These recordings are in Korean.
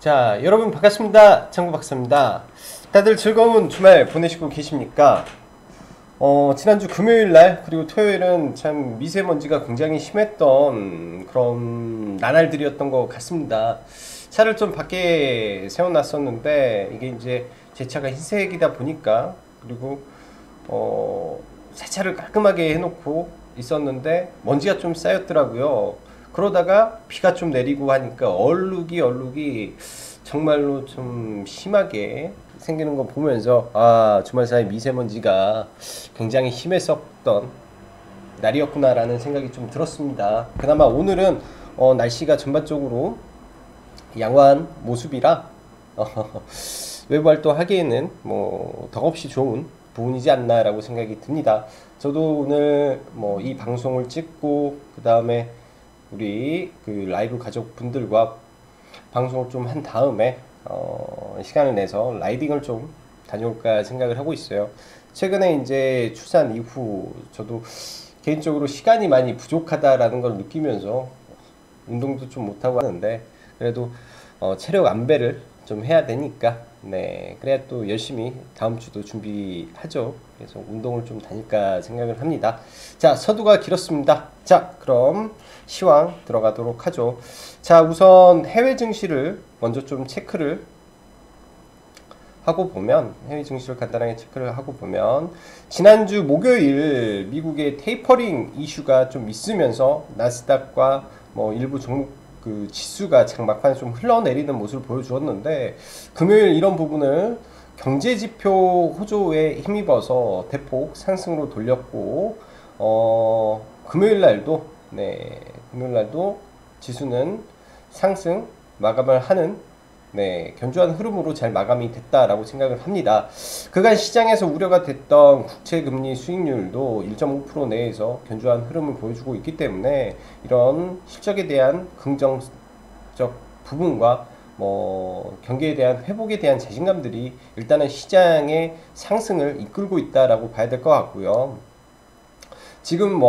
자, 여러분 반갑습니다. 창구 박사입니다. 다들 즐거운 주말 보내시고 계십니까? 지난주 금요일날 그리고 토요일은 참 미세먼지가 굉장히 심했던 그런 나날들이었던 것 같습니다. 차를 좀 밖에 세워놨었는데 이게 이제 제 차가 흰색이다 보니까, 그리고 세차를 깔끔하게 해놓고 있었는데 먼지가 좀 쌓였더라고요. 그러다가 비가 좀 내리고 하니까 얼룩이 정말로 좀 심하게 생기는 거 보면서, 주말 사이 미세먼지가 굉장히 심했었던 날이었구나 라는 생각이 좀 들었습니다. 그나마 오늘은 날씨가 전반적으로 양호한 모습이라 외부 활동하기에는 뭐 덕없이 좋은 부분이지 않나 라고 생각이 듭니다. 저도 오늘 뭐 이 방송을 찍고 그 다음에 우리 그 라이브 가족분들과 방송을 좀 한 다음에 시간을 내서 라이딩을 좀 다녀올까 생각을 하고 있어요. 최근에 이제 출산 이후 저도 개인적으로 시간이 많이 부족하다라는 걸 느끼면서 운동도 좀 못하고 하는데, 그래도 체력 안배를 좀 해야 되니까, 네, 그래야 또 열심히 다음 주도 준비하죠. 그래서 운동을 좀 다닐까 생각을 합니다. 자, 서두가 길었습니다. 자, 그럼 시황 들어가도록 하죠. 자, 우선 해외 증시를 먼저 좀 체크를 하고 보면, 해외 증시를 간단하게 체크를 하고 보면, 지난주 목요일 미국의 테이퍼링 이슈가 좀 있으면서 나스닥과 뭐 일부 종목 그 지수가 막판에 좀 흘러내리는 모습을 보여주었는데, 금요일 이런 부분을 경제지표 호조에 힘입어서 대폭 상승으로 돌렸고, 금요일날도 지수는 상승 마감을 하는 견조한 흐름으로 잘 마감이 됐다라고 생각을 합니다. 그간 시장에서 우려가 됐던 국채금리 수익률도 1.5% 내에서 견조한 흐름을 보여주고 있기 때문에, 이런 실적에 대한 긍정적 부분과 경기에 대한 회복에 대한 자신감들이 일단은 시장의 상승을 이끌고 있다라고 봐야 될 것 같고요. 지금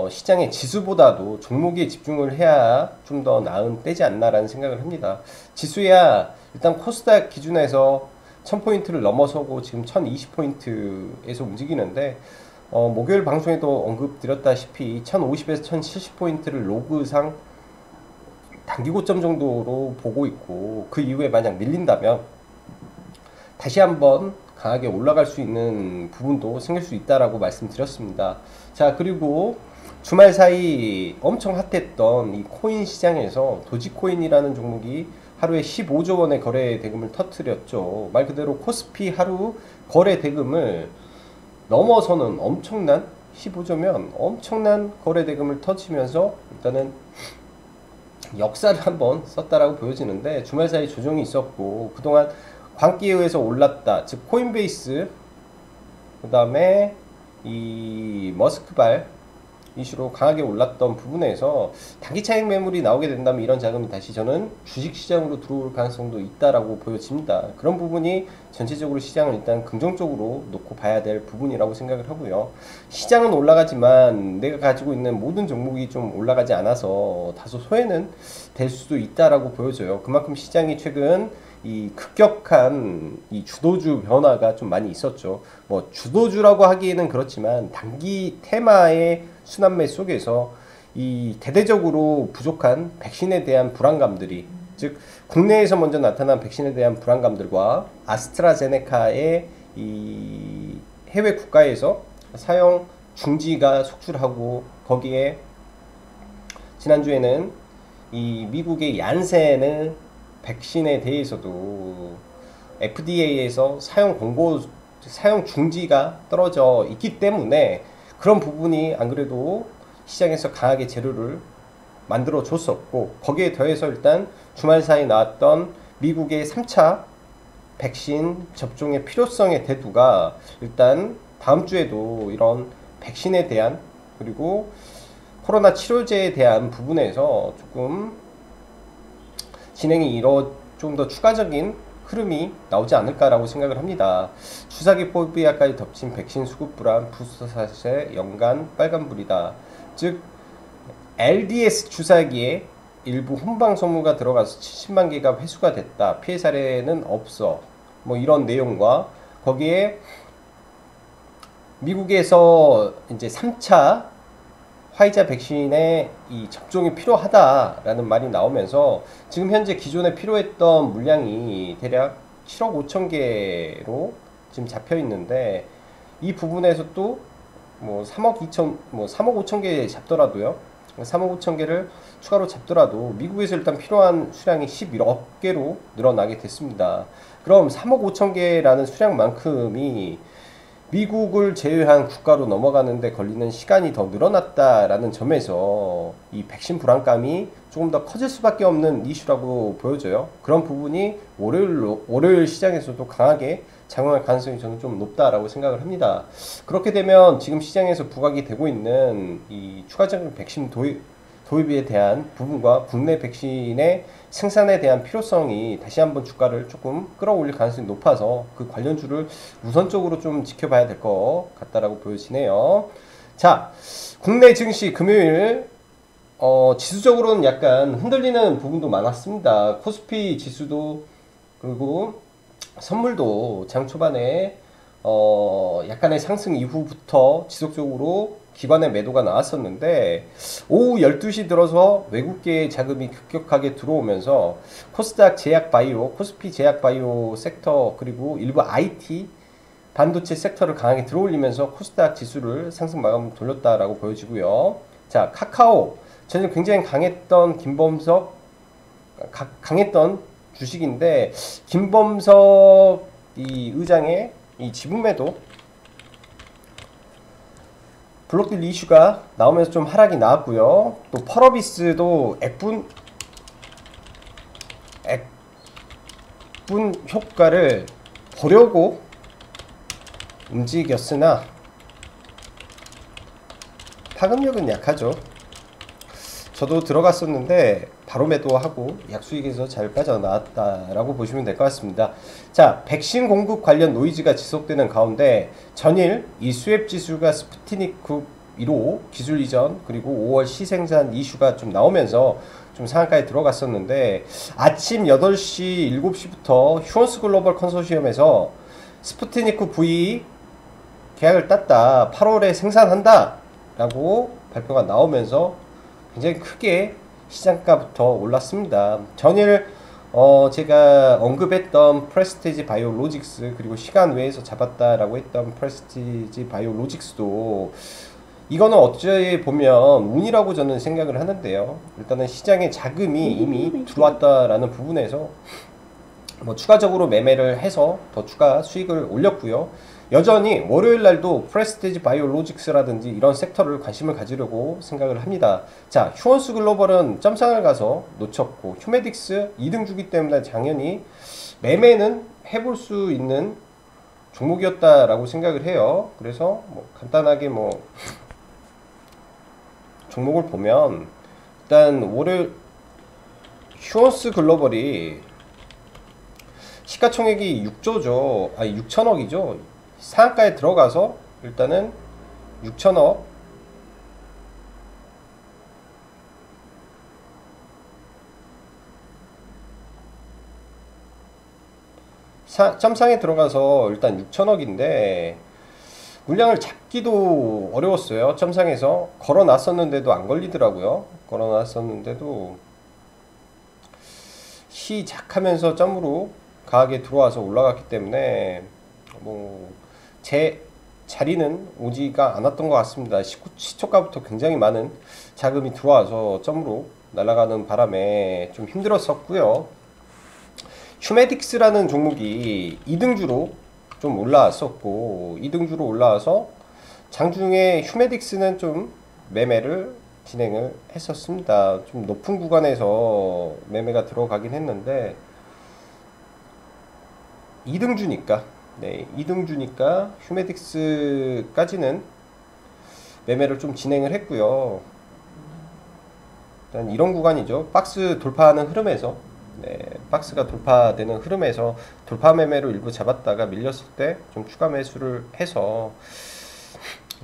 시장의 지수보다도 종목에 집중을 해야 좀 더 나은 때지 않나라는 생각을 합니다. 지수야 일단 코스닥 기준에서 1000포인트를 넘어서고 지금 1020포인트에서 움직이는데, 목요일 방송에도 언급드렸다시피 1050에서 1070포인트를 로그상 단기 고점 정도로 보고 있고, 그 이후에 만약 밀린다면 다시 한번 강하게 올라갈 수 있는 부분도 생길 수 있다라고 말씀드렸습니다. 자, 그리고 주말 사이 엄청 핫했던 이 코인 시장에서 도지코인이라는 종목이 하루에 15조 원의 거래 대금을 터뜨렸죠. 말 그대로 코스피 하루 거래 대금을 넘어서는 엄청난, 15조면 엄청난 거래 대금을 터치면서 일단은 역사를 한번 썼다라고 보여지는데, 주말 사이 조정이 있었고 그동안 광기에 의해서 올랐다, 즉 코인베이스, 그 다음에 이 머스크발 이슈로 강하게 올랐던 부분에서 단기 차익 매물이 나오게 된다면 이런 자금이 다시 저는 주식시장으로 들어올 가능성도 있다라고 보여집니다. 그런 부분이 전체적으로 시장을 일단 긍정적으로 놓고 봐야 될 부분이라고 생각을 하고요. 시장은 올라가지만 내가 가지고 있는 모든 종목이 좀 올라가지 않아서 다소 소외는 될 수도 있다라고 보여져요. 그만큼 시장이 최근 이 급격한 이 주도주 변화가 좀 많이 있었죠. 주도주라고 하기에는 그렇지만 단기 테마의 순환매 속에서 이 대대적으로 부족한 백신에 대한 불안감들이, 즉 국내에서 먼저 나타난 백신에 대한 불안감들과 아스트라제네카의 이 해외 국가에서 사용 중지가 속출하고, 거기에 지난주에는 이 미국의 얀센의 백신에 대해서도 FDA에서 사용 중지가 떨어져 있기 때문에, 그런 부분이 안 그래도 시장에서 강하게 재료를 만들어 줬었고, 거기에 더해서 일단 주말 사이 나왔던 미국의 3차 백신 접종의 필요성의 대두가 일단 다음 주에도 이런 백신에 대한, 그리고 코로나 치료제에 대한 부분에서 조금 진행이 좀 더 추가적인 흐름이 나오지 않을까라고 생각을 합니다. 주사기 포비아까지 덮친 백신 수급 불안, 부스터샷의 연간 빨간불이다. 즉 LDS 주사기에 일부 훈방 선물가 들어가서 70만 개가 회수가 됐다. 피해 사례는 없어. 뭐 이런 내용과 거기에 미국에서 이제 3차 화이자 백신의 이 접종이 필요하다라는 말이 나오면서 지금 현재 기존에 필요했던 물량이 대략 7억 5천 개로 지금 잡혀 있는데 이 부분에서 또 뭐 3억 5천 개 잡더라도요. 3억 5천 개를 추가로 잡더라도 미국에서 일단 필요한 수량이 11억 개로 늘어나게 됐습니다. 그럼 3억 5천 개라는 수량만큼이 미국을 제외한 국가로 넘어가는데 걸리는 시간이 더 늘어났다라는 점에서 이 백신 불안감이 조금 더 커질 수밖에 없는 이슈라고 보여져요. 그런 부분이 월요일 시장에서도 강하게 작용할 가능성이 저는 좀 높다라고 생각을 합니다. 그렇게 되면 지금 시장에서 부각이 되고 있는 이 추가적인 백신 도입에 대한 부분과 국내 백신의 생산에 대한 필요성이 다시 한번 주가를 조금 끌어올릴 가능성이 높아서 그 관련주를 우선적으로 좀 지켜봐야 될 것 같다라고 보여지네요. 자, 국내 증시 금요일 지수적으로는 약간 흔들리는 부분도 많았습니다. 코스피 지수도 그리고 선물도 장 초반에 약간의 상승 이후부터 지속적으로 기관의 매도가 나왔었는데 오후 12시 들어서 외국계 자금이 급격하게 들어오면서 코스닥 제약바이오, 코스피 제약바이오 섹터 그리고 일부 IT 반도체 섹터를 강하게 들어올리면서 코스닥 지수를 상승 마감 돌렸다라고 보여지고요. 자, 카카오 저는 굉장히 강했던 강했던 주식인데 김범석 이 의장의 이 지분 매도 블록딜 이슈가 나오면서 좀 하락이 나왔고요. 또 펄어비스도 액분 효과를 보려고 움직였으나 파급력은 약하죠. 저도 들어갔었는데 바로 매도하고 약수익에서 잘 빠져나왔다라고 보시면 될 것 같습니다. 자, 백신 공급 관련 노이즈가 지속되는 가운데 전일 이 수앱 지수가 스푸트니크 1호 기술 이전 그리고 5월 시생산 이슈가 좀 나오면서 좀 상한가에 들어갔었는데 아침 8시 7시부터 휴원스 글로벌 컨소시엄에서 스푸트니크 V 계약을 땄다. 8월에 생산한다 라고 발표가 나오면서 굉장히 크게 시장가부터 올랐습니다. 전일 제가 언급했던 프레스티지 바이오로직스 그리고 시간 외에서 잡았다라고 했던 프레스티지 바이오로직스도 이거는 어찌 보면 운이라고 저는 생각을 하는데요. 일단은 시장에 자금이 이미 들어왔다라는 부분에서 뭐 추가적으로 매매를 해서 더 추가 수익을 올렸고요. 여전히 월요일 날도 프레스티지 바이오로직스라든지 이런 섹터를 관심을 가지려고 생각을 합니다. 자, 휴원스 글로벌은 점상을 가서 놓쳤고 휴메딕스 2등 주기 때문에 당연히 매매는 해볼 수 있는 종목이었다라고 생각을 해요. 그래서 뭐 간단하게 뭐 종목을 보면 일단 월요일 휴원스 글로벌이 시가총액이 6조죠. 아니 6천억이죠. 상한가에 들어가서 일단은 6천억 점상에 들어가서 일단 6천억인데 물량을 잡기도 어려웠어요. 점상에서 걸어놨었는데도 안 걸리더라고요. 걸어놨었는데도 시작하면서 점으로 강하게 들어와서 올라갔기 때문에 뭐 제 자리는 오지가 않았던 것 같습니다. 시초가부터 굉장히 많은 자금이 들어와서 점으로 날아가는 바람에 좀 힘들었었고요. 휴메딕스라는 종목이 2등주로 좀 올라왔었고 2등주로 올라와서 장중에 휴메딕스는 좀 매매를 진행을 했었습니다. 좀 높은 구간에서 매매가 들어가긴 했는데 2등주니까 네, 2등주니까 휴메딕스까지는 매매를 좀 진행을 했고요. 일단 이런 구간이죠. 박스 돌파하는 흐름에서 네, 박스가 돌파되는 흐름에서 돌파 매매로 일부 잡았다가 밀렸을 때 좀 추가 매수를 해서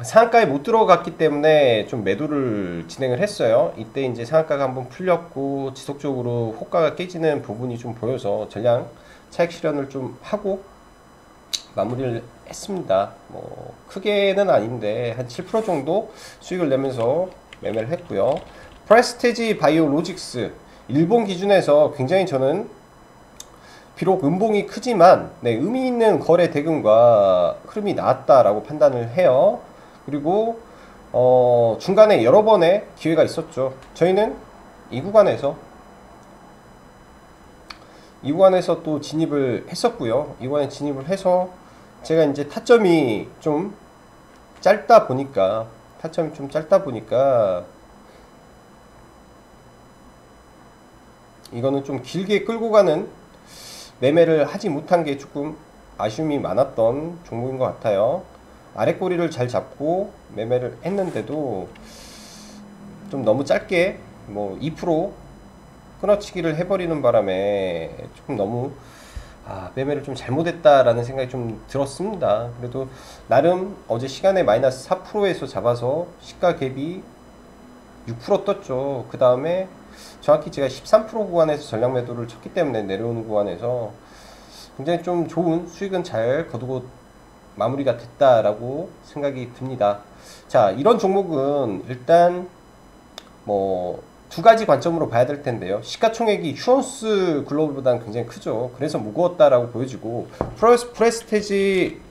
상한가에 못 들어갔기 때문에 좀 매도를 진행을 했어요. 이때 이제 상한가가 한번 풀렸고 지속적으로 호가가 깨지는 부분이 좀 보여서 전량 차익 실현을 좀 하고 마무리를 했습니다. 뭐 크게는 아닌데 한 7% 정도 수익을 내면서 매매를 했고요. 프레스티지 바이오로직스 일본 기준에서 굉장히 저는 비록 음봉이 크지만 네, 의미 있는 거래 대금과 흐름이 나왔다라고 판단을 해요. 그리고 중간에 여러 번의 기회가 있었죠. 저희는 이 구간에서 또 진입을 했었고요. 이 구간에 진입을 해서 제가 이제 타점이 좀 짧다 보니까 이거는 좀 길게 끌고 가는 매매를 하지 못한 게 조금 아쉬움이 많았던 종목인 것 같아요. 아래 꼬리를 잘 잡고 매매를 했는데도 좀 너무 짧게 뭐 2% 끊어치기를 해버리는 바람에 조금 너무 매매를 좀 잘못했다라는 생각이 좀 들었습니다. 그래도 나름 어제 시간에 마이너스 4%에서 잡아서 시가 갭이 6% 떴죠. 그 다음에 정확히 제가 13% 구간에서 전량 매도를 쳤기 때문에 내려오는 구간에서 굉장히 좀 좋은 수익은 잘 거두고 마무리가 됐다라고 생각이 듭니다. 자, 이런 종목은 일단 뭐 두 가지 관점으로 봐야 될 텐데요. 시가총액이 휴원스 글로벌보다는 굉장히 크죠. 그래서 무거웠다라고 보여지고 프레스티지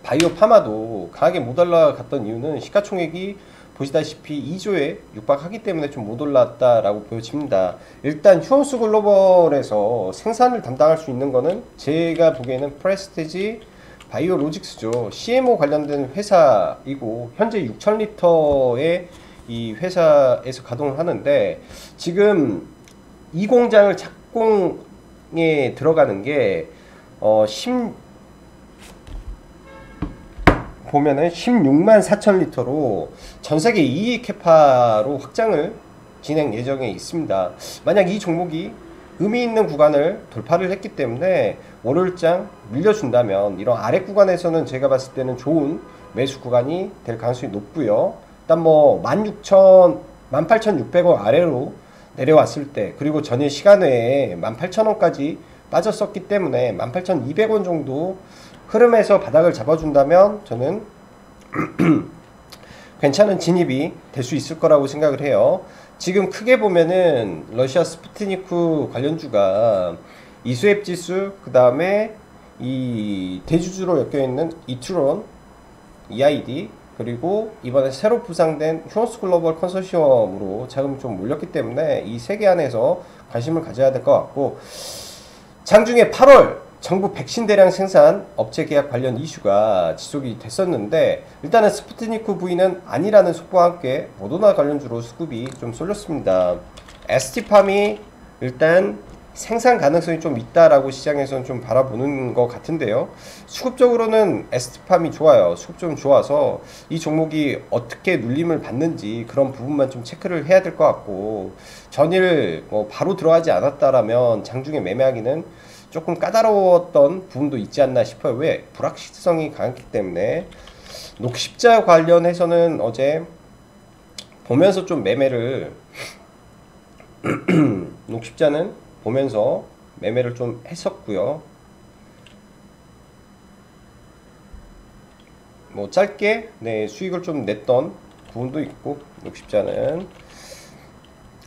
바이오 파마도 강하게 못 올라갔던 이유는 시가총액이 보시다시피 2조에 육박하기 때문에 좀 못 올랐다라고 보여집니다. 일단 휴원스 글로벌에서 생산을 담당할 수 있는 거는 제가 보기에는 프레스티지 바이오로직스죠. CMO 관련된 회사이고 현재 6,000리터의 이 회사에서 가동을 하는데 지금 이 공장을 착공에 들어가는 게 보면은 16만 4천 리터로 전세계 2위 캐파로 확장을 진행 예정에 있습니다. 만약 이 종목이 의미 있는 구간을 돌파를 했기 때문에 월요일장 밀려준다면 이런 아래 구간에서는 제가 봤을 때는 좋은 매수 구간이 될 가능성이 높고요. 일단 뭐 18,600원 아래로 내려왔을 때 그리고 전일 시간외에 18,000원까지 빠졌었기 때문에 18,200원 정도 흐름에서 바닥을 잡아준다면 저는 괜찮은 진입이 될 수 있을 거라고 생각을 해요. 지금 크게 보면은 러시아 스푸트니크 관련주가 이수앱 지수, 그 다음에 이 대주주로 엮여있는 이트론, EID, 그리고 이번에 새로 부상된 휴원스 글로벌 컨소시엄으로 자금이 좀 몰렸기 때문에 이 세 개 안에서 관심을 가져야 될 것 같고, 장중에 8월 정부 백신 대량 생산 업체 계약 관련 이슈가 지속이 됐었는데 일단은 스푸트니크 V는 아니라는 속보와 함께 모더나 관련주로 수급이 좀 쏠렸습니다. ST팜이 일단 생산 가능성이 좀 있다라고 시장에서는 좀 바라보는 것 같은데요. 수급적으로는 ST팜이 좋아요. 수급 좀 좋아서 이 종목이 어떻게 눌림을 받는지 그런 부분만 좀 체크를 해야 될 것 같고, 전일 바로 들어가지 않았다라면 장중에 매매하기는 조금 까다로웠던 부분도 있지 않나 싶어요. 왜? 불확실성이 강했기 때문에. 녹십자 관련해서는 어제 보면서 좀 매매를 녹십자는 보면서 매매를 좀 했었고요. 뭐 짧게 수익을 좀 냈던 부분도 있고, 녹십자는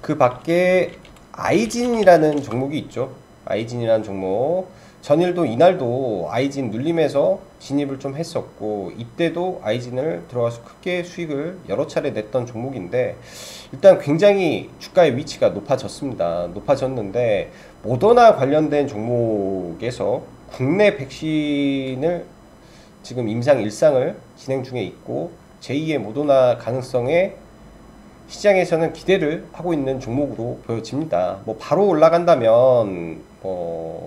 그 밖에 아이진이라는 종목이 있죠. 아이진이라는 종목, 전일도 이날도 아이진 눌림에서 진입을 좀 했었고, 이때도 아이진을 들어가서 크게 수익을 여러 차례 냈던 종목인데 일단 굉장히 주가의 위치가 높아졌는데 모더나 관련된 종목에서 국내 백신을 지금 임상 1상을 진행 중에 있고 제2의 모더나 가능성에 시장에서는 기대를 하고 있는 종목으로 보여집니다. 뭐 바로 올라간다면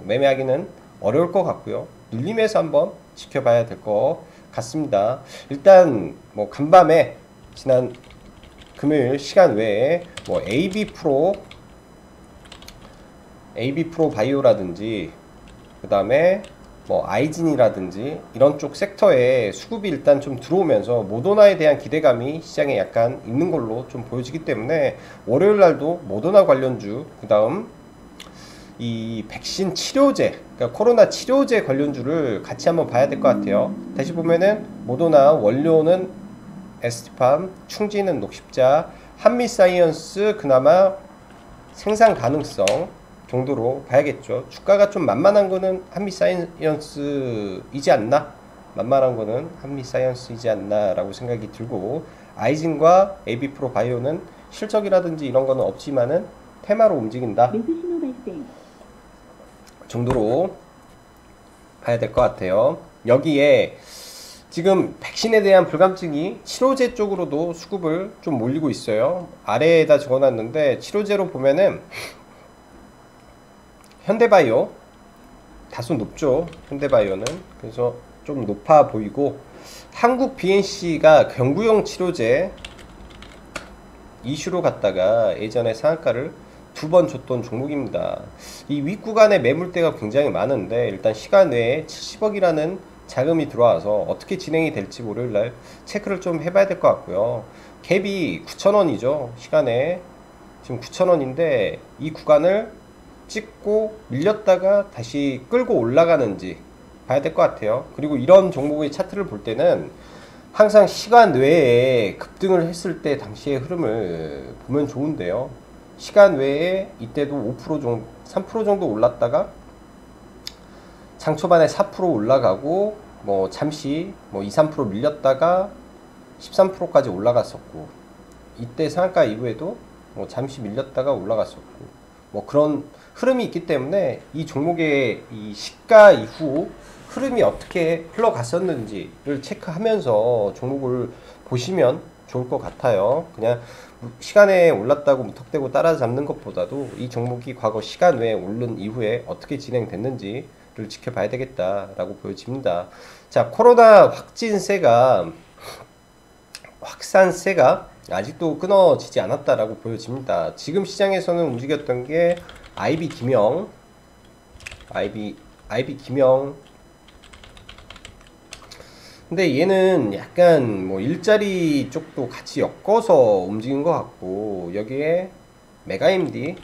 매매하기는 어려울 것 같고요. 눌림에서 한번 지켜봐야 될 것 같습니다. 일단 뭐 간밤에 지난 금요일 시간 외에 뭐 AB 프로 바이오라든지 그 다음에 뭐 아이진이라든지 이런 쪽 섹터에 수급이 일단 좀 들어오면서 모더나에 대한 기대감이 시장에 약간 있는 걸로 좀 보여지기 때문에 월요일 날도 모더나 관련주, 그 다음 이 백신 치료제, 그러니까 코로나 치료제 관련주를 같이 한번 봐야 될 것 같아요. 다시 보면은 모더나 원료는 에스티팜, 충진은 녹십자, 한미사이언스 그나마 생산 가능성 정도로 봐야겠죠. 주가가 좀 만만한 거는 한미사이언스이지 않나? 만만한 거는 한미사이언스이지 않나 라고 생각이 들고, 아이진과 에이비프로 바이오는 실적이라든지 이런 거는 없지만은 테마로 움직인다 정도로 봐야 될 것 같아요. 여기에 지금 백신에 대한 불감증이 치료제 쪽으로도 수급을 좀 몰리고 있어요. 아래에다 적어놨는데 치료제로 보면은 현대바이오 다소 높죠. 현대바이오는 그래서 좀 높아 보이고, 한국 BNC가 경구용 치료제 이슈로 갔다가 예전에 상한가를 2번 줬던 종목입니다. 이 윗구간에 매물대가 굉장히 많은데 일단 시간 외에 70억이라는 자금이 들어와서 어떻게 진행이 될지 월요일날 체크를 좀 해봐야 될 것 같고요. 갭이 9,000원이죠. 시간에 지금 9,000원인데 이 구간을 찍고 밀렸다가 다시 끌고 올라가는지 봐야 될 것 같아요. 그리고 이런 종목의 차트를 볼 때는 항상 시간 외에 급등을 했을 때 당시의 흐름을 보면 좋은데요. 시간 외에 이때도 5% 정도, 3% 정도 올랐다가 장 초반에 4% 올라가고 뭐 잠시 뭐 2, 3% 밀렸다가 13%까지 올라갔었고, 이때 상한가 이후에도 뭐 잠시 밀렸다가 올라갔었고, 뭐 그런 흐름이 있기 때문에 이 종목의 이 시가 이후 흐름이 어떻게 흘러갔었는지를 체크하면서 종목을 보시면 좋을 것 같아요. 그냥 시간에 올랐다고 무턱대고 따라잡는 것보다도 이 종목이 과거 시간 외에 오른 이후에 어떻게 진행됐는지를 지켜봐야 되겠다라고 보여집니다. 자, 코로나 확산세가 아직도 끊어지지 않았다라고 보여집니다. 지금 시장에서는 움직였던 게 IB 김영, 근데 얘는 약간 뭐 일자리 쪽도 같이 엮어서 움직인 것 같고, 여기에 메가임디가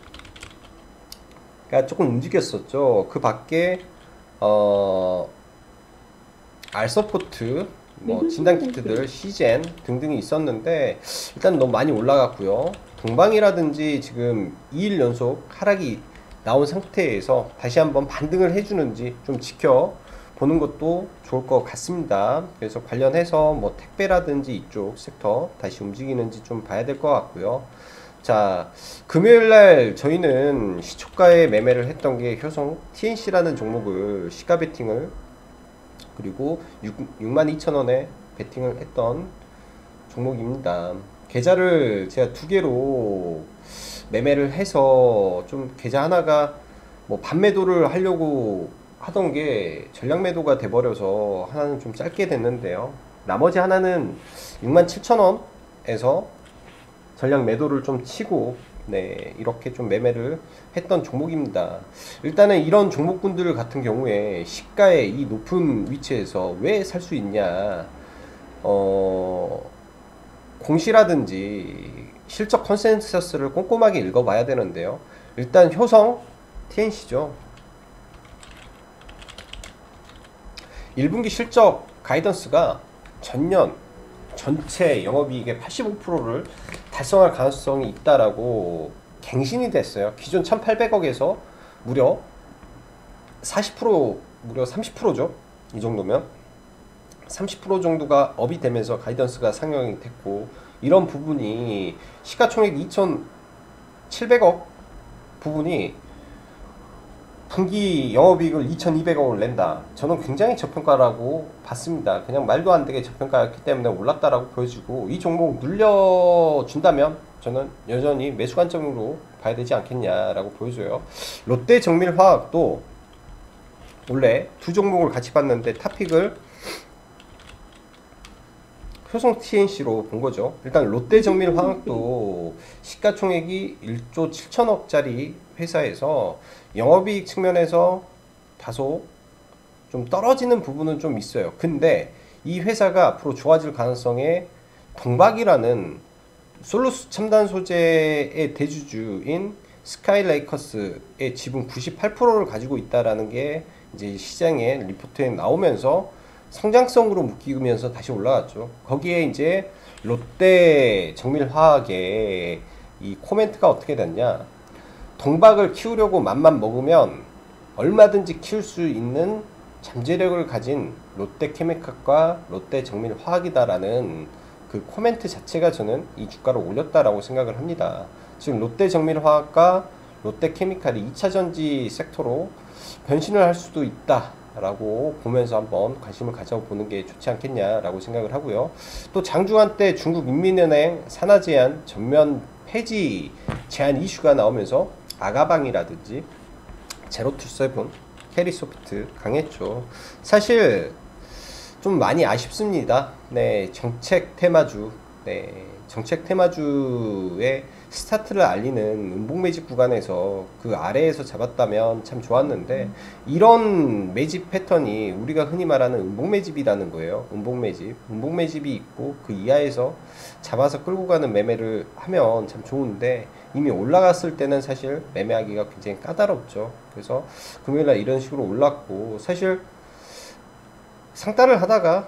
조금 움직였었죠. 그 밖에 알서포트, 뭐 진단키트들, 시젠 등등이 있었는데 일단 너무 많이 올라갔고요. 동방이라든지 지금 2일 연속 하락이 나온 상태에서 다시 한번 반등을 해주는지 좀 지켜보는 것도 좋을 것 같습니다. 그래서 관련해서 뭐 택배라든지 이쪽 섹터 다시 움직이는지 좀 봐야 될 것 같고요. 자, 금요일날 저희는 시초가에 매매를 했던 게 효성 TNC라는 종목을 시가 베팅을, 그리고 62,000원에 베팅을 했던 종목입니다. 계좌를 제가 2개로 매매를 해서 좀 계좌 하나가 뭐 반매도를 하려고 하던 게 전량 매도가 돼버려서 하나는 좀 짧게 됐는데요. 나머지 하나는 67,000원에서 전량 매도를 좀 치고 이렇게 좀 매매를 했던 종목입니다. 일단은 이런 종목군들 같은 경우에 시가의 이 높은 위치에서 왜 살 수 있냐, 공시라든지 실적 컨센서스를 꼼꼼하게 읽어봐야 되는데요. 일단 효성 TNC죠. 1분기 실적 가이던스가 전년 전체 영업이익의 85%를 달성할 가능성이 있다라고 갱신이 됐어요. 기존 1,800억에서 무려 40%, 무려 30%죠. 이 정도면 30% 정도가 업이 되면서 가이던스가 상향이 됐고, 이런 부분이 시가총액 2,700억 부분이 분기 영업이익을 2,200억을 낸다. 저는 굉장히 저평가라고 봤습니다. 그냥 말도 안 되게 저평가였기 때문에 올랐다라고 보여지고, 이 종목 눌려준다면 저는 여전히 매수 관점으로 봐야 되지 않겠냐라고 보여줘요. 롯데 정밀화학도 원래 두 종목을 같이 봤는데 탑픽을 효성 TNC로 본 거죠. 일단 롯데 정밀화학도 시가총액이 1조 7천억짜리 회사에서 영업이익 측면에서 다소 좀 떨어지는 부분은 좀 있어요. 근데 이 회사가 앞으로 좋아질 가능성에 동박이라는 솔루스 첨단 소재의 대주주인 스카이레이커스의 지분 98%를 가지고 있다라는 게 이제 시장에 리포트에 나오면서 성장성으로 묶이면서 다시 올라갔죠. 거기에 이제 롯데 정밀화학의 이 코멘트가 어떻게 됐냐? 동박을 키우려고 맘만 먹으면 얼마든지 키울 수 있는 잠재력을 가진 롯데케미칼과 롯데정밀화학이다라는 그 코멘트 자체가 저는 이 주가를 올렸다라고 생각을 합니다. 지금 롯데정밀화학과 롯데케미칼이 2차전지 섹터로 변신을 할 수도 있다라고 보면서 한번 관심을 가져보는 게 좋지 않겠냐라고 생각을 하고요. 또 장중한 때 중국 인민은행 산하제한 전면 폐지 제한 이슈가 나오면서 아가방이라든지 제로투세븐, 캐리소프트 강했죠. 사실 좀 많이 아쉽습니다. 네, 정책 테마주, 정책 테마주의 스타트를 알리는 음봉 매집 구간에서 그 아래에서 잡았다면 참 좋았는데, 이런 매집 패턴이 우리가 흔히 말하는 음봉 매집이라는 거예요. 음봉 매집이 있고 그 이하에서 잡아서 끌고 가는 매매를 하면 참 좋은데, 이미 올라갔을 때는 사실 매매하기가 굉장히 까다롭죠. 그래서 금요일날 이런 식으로 올랐고, 사실 상따를 하다가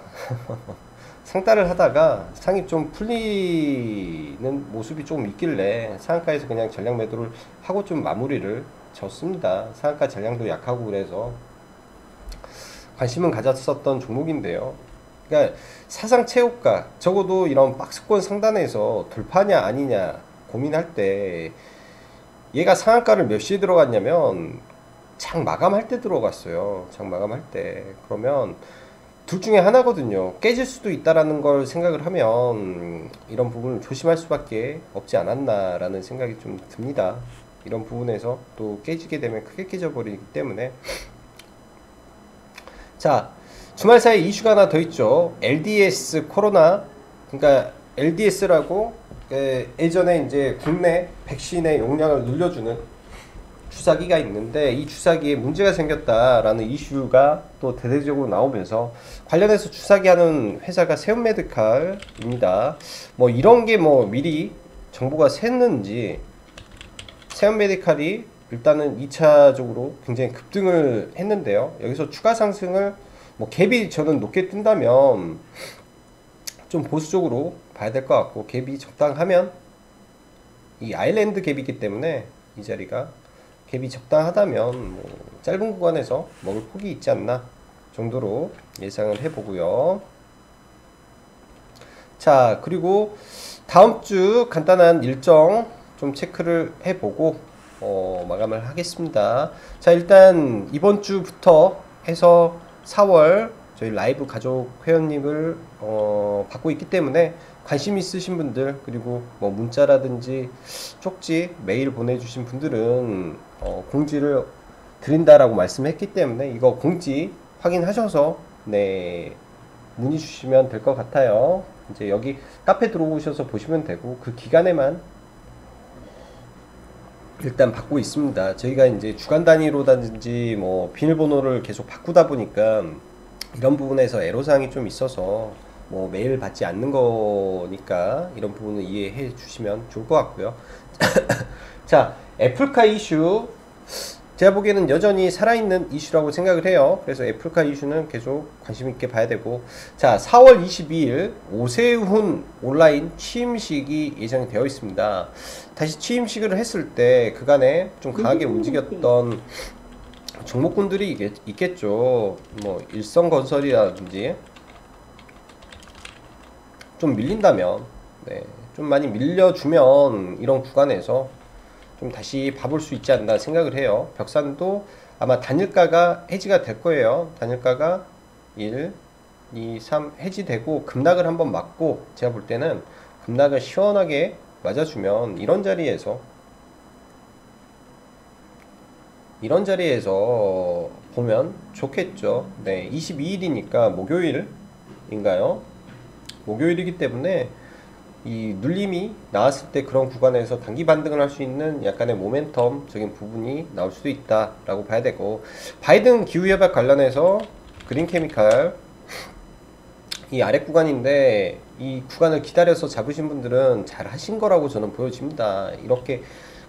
상이 좀 풀리는 모습이 조금 있길래 상한가에서 그냥 전량 매도를 하고 좀 마무리를 졌습니다. 상한가 전량도 약하고 그래서 관심은 가졌었던 종목인데요. 그러니까 사상 최고가, 적어도 이런 박스권 상단에서 돌파냐 아니냐 고민할 때 얘가 상한가를 몇 시에 들어갔냐면 장 마감할 때 들어갔어요. 장 마감할 때. 그러면 둘 중에 하나거든요. 깨질 수도 있다라는 걸 생각을 하면 이런 부분을 조심할 수밖에 없지 않았나라는 생각이 좀 듭니다. 이런 부분에서 또 깨지게 되면 크게 깨져버리기 때문에. 자, 주말 사이에 이슈가 하나 더 있죠. LDS 코로나. 그러니까 LDS라고 예전에 이제 국내 백신의 용량을 늘려주는 주사기가 있는데, 이 주사기에 문제가 생겼다라는 이슈가 또 대대적으로 나오면서 관련해서 주사기 하는 회사가 세움메디칼입니다. 뭐 이런 게 뭐 미리 정보가 샜는지 세움메디칼이 일단은 2차적으로 굉장히 급등을 했는데요. 여기서 추가 상승을 뭐 갭이 저는 높게 뜬다면 좀 보수적으로 봐야 될 것 같고, 갭이 적당하면, 이 아일랜드 갭이기 때문에 이 자리가 갭이 적당하다면 뭐 짧은 구간에서 먹을 폭이 있지 않나 정도로 예상을 해보고요. 자, 그리고 다음 주 간단한 일정 좀 체크를 해보고 마감을 하겠습니다. 자, 일단 이번 주부터 해서 4월 저희 라이브 가족 회원님을 받고 있기 때문에 관심 있으신 분들, 그리고 뭐 문자라든지 쪽지 메일 보내주신 분들은 공지를 드린다라고 말씀했기 때문에 이거 공지 확인하셔서 문의 주시면 될 것 같아요. 이제 여기 카페 들어오셔서 보시면 되고, 그 기간에만 일단 받고 있습니다. 저희가 이제 주간 단위로든지 뭐 비밀번호를 계속 바꾸다 보니까 이런 부분에서 애로사항이 좀 있어서 뭐 메일 받지 않는 거니까 이런 부분을 이해해 주시면 좋을 것 같고요. 자, 애플카 이슈, 제가 보기에는 여전히 살아있는 이슈라고 생각을 해요. 그래서 애플카 이슈는 계속 관심 있게 봐야 되고, 자, 4월 22일 오세훈 온라인 취임식이 예정이 되어 있습니다. 다시 취임식을 했을 때 그간에 좀 강하게 움직였던 종목군들이 있겠죠. 뭐 일성건설이라든지 좀 밀린다면, 좀 많이 밀려주면 이런 구간에서 좀 다시 봐볼 수 있지 않나 생각을 해요. 벽산도 아마 단일가가 해지가 될 거예요. 단일가가 1, 2, 3 해지되고 급락을 한번 맞고, 제가 볼 때는 급락을 시원하게 맞아주면 이런 자리에서 보면 좋겠죠. 22일이니까 목요일인가요? 목요일이기 때문에 이 눌림이 나왔을 때 그런 구간에서 단기 반등을 할 수 있는 약간의 모멘텀적인 부분이 나올 수도 있다라고 봐야 되고, 바이든 기후협약 관련해서 그린케미칼 이 아래 구간인데 이 구간을 기다려서 잡으신 분들은 잘 하신 거라고 저는 보여집니다. 이렇게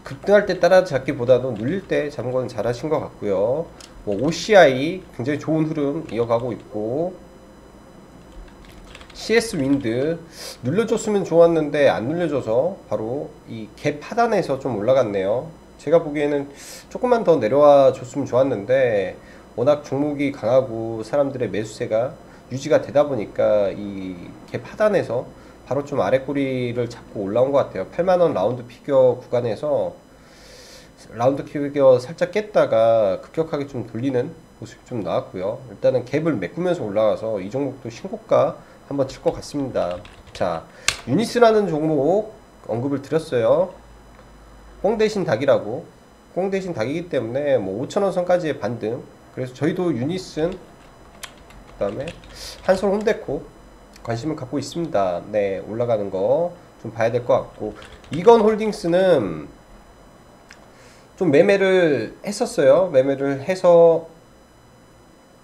급등할 때 따라잡기보다도 눌릴 때 잡은 거는 잘 하신 것 같고요. 뭐 OCI 굉장히 좋은 흐름 이어가고 있고, CS 윈드 눌려줬으면 좋았는데 안 눌려줘서 바로 이 갭 하단에서 좀 올라갔네요. 제가 보기에는 조금만 더 내려와 줬으면 좋았는데 워낙 종목이 강하고 사람들의 매수세가 유지가 되다 보니까 이 갭 하단에서 바로 좀 아래 꼬리를 잡고 올라온 것 같아요. 8만원 라운드 피겨 구간에서 라운드 피겨 살짝 깼다가 급격하게 좀 돌리는 모습이 좀 나왔고요. 일단은 갭을 메꾸면서 올라가서 이 종목도 신고가 한번 칠 것 같습니다. 자, 유니스라는 종목 언급을 드렸어요. 꽁 대신 닭이라고. 꽁 대신 닭이기 때문에 뭐 5,000원 선까지의 반등. 그래서 저희도 유니슨, 그 다음에 한솔 홈데코 관심을 갖고 있습니다. 네, 올라가는 거 좀 봐야 될 것 같고, 이건 홀딩스는 좀 매매를 했었어요. 매매를 해서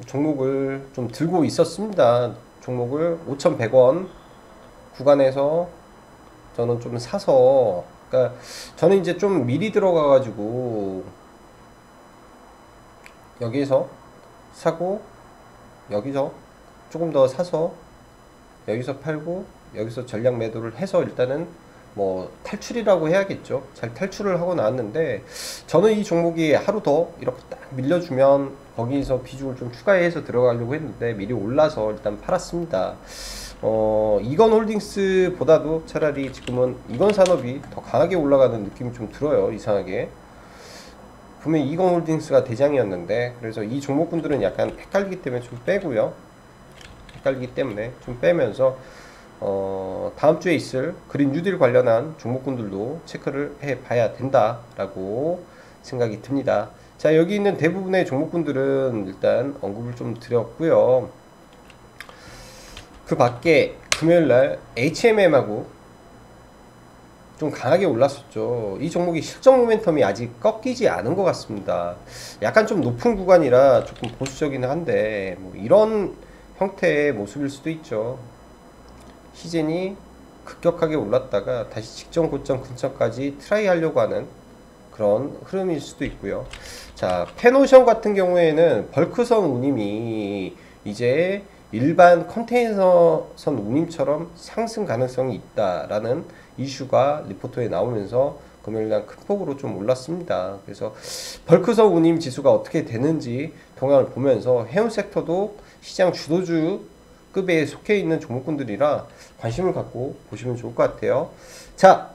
종목을 좀 들고 있었습니다. 종목을 5,100원 구간에서 저는 좀 사서, 그러니까 저는 이제 좀 미리 들어가 가지고 여기서 사고 여기서 조금 더 사서 여기서 팔고 여기서 전략 매도를 해서 일단은 뭐 탈출이라고 해야겠죠. 잘 탈출을 하고 나왔는데, 저는 이 종목이 하루 더 이렇게 딱 밀려주면 거기서 비중을 좀 추가해서 들어가려고 했는데 미리 올라서 일단 팔았습니다. 이건 홀딩스 보다도 차라리 지금은 이건 산업이 더 강하게 올라가는 느낌이 좀 들어요. 이상하게 분명히 이건 홀딩스가 대장이었는데, 그래서 이 종목군들은 약간 헷갈리기 때문에 좀 빼고요. 헷갈리기 때문에 좀 빼면서 다음 주에 있을 그린 뉴딜 관련한 종목군들도 체크를 해 봐야 된다라고 생각이 듭니다. 자, 여기 있는 대부분의 종목군들은 일단 언급을 좀 드렸고요. 그 밖에 금요일날 HMM하고 좀 강하게 올랐었죠. 이 종목이 실적 모멘텀이 아직 꺾이지 않은 것 같습니다. 약간 좀 높은 구간이라 조금 보수적이긴 한데 뭐 이런 형태의 모습일 수도 있죠. 시젠이 급격하게 올랐다가 다시 직전 고점 근처까지 트라이 하려고 하는 그런 흐름일 수도 있고요. 자, 페노션 같은 경우에는 벌크선 운임이 이제 일반 컨테이너선 운임처럼 상승 가능성이 있다라는 이슈가 리포트에 나오면서 금요일날 큰 폭으로 좀 올랐습니다. 그래서 벌크선 운임 지수가 어떻게 되는지 동향을 보면서 해운 섹터도 시장 주도주급에 속해 있는 종목군들이라 관심을 갖고 보시면 좋을 것 같아요. 자,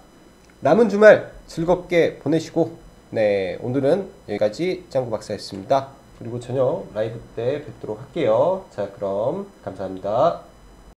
남은 주말 즐겁게 보내시고, 네, 오늘은 여기까지 짱구 박사였습니다. 그리고 저녁 라이브 때 뵙도록 할게요. 자, 그럼 감사합니다.